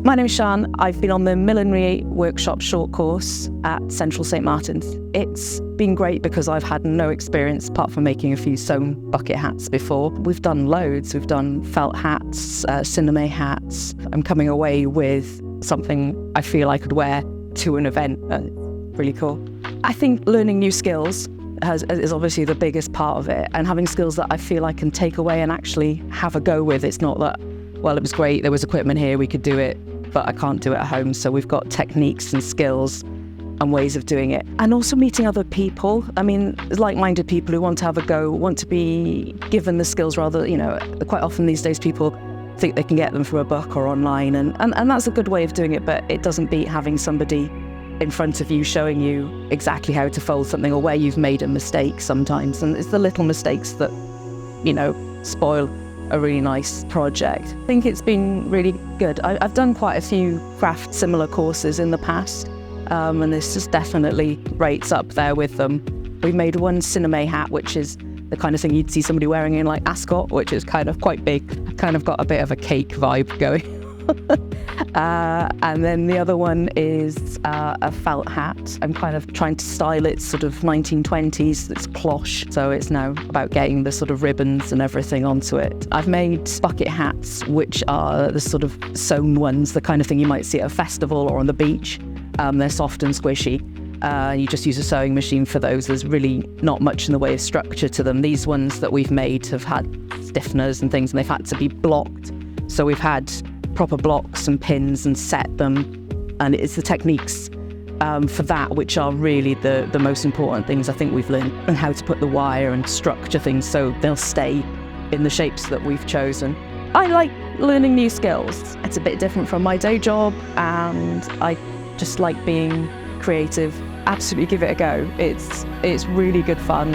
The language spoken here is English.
My name's Shan. I've been on the Millinery workshop short course at Central St Martin's. It's been great because I've had no experience apart from making a few sewn bucket hats before. We've done loads. We've done felt hats, cinema hats. I'm coming away with something I feel I could wear to an event. Really cool. I think learning new skills is obviously the biggest part of it, and having skills that I feel I can take away and actually have a go with. It's not that, well, it was great, there was equipment here, we could do it, but I can't do it at home. So we've got techniques and skills and ways of doing it. And also meeting other people. I mean, like-minded people who want to have a go, want to be given the skills rather, quite often these days people think they can get them from a book or online, and that's a good way of doing it, but it doesn't beat having somebody in front of you showing you exactly how to fold something or where you've made a mistake sometimes. And it's the little mistakes that, spoil a really nice project. I think it's been really good. I've done quite a few craft similar courses in the past, and this just definitely rates up there with them. We made one cinema hat, which is the kind of thing you'd see somebody wearing in like Ascot, which is kind of quite big, kind of got a bit of a cake vibe going. And then the other one is a felt hat. I'm kind of trying to style it sort of 1920s, it's cloche, so it's now about getting the sort of ribbons and everything onto it. I've made bucket hats, which are the sort of sewn ones, the kind of thing you might see at a festival or on the beach. They're soft and squishy. You just use a sewing machine for those. There's really not much in the way of structure to them. These ones that we've made have had stiffeners and things, and they've had to be blocked. So we've had proper blocks and pins and set them, and it's the techniques for that which are really the most important things I think we've learned, and how to put the wire and structure things so they'll stay in the shapes that we've chosen. I like learning new skills. It's a bit different from my day job, and I just like being creative. Absolutely give it a go. It's really good fun.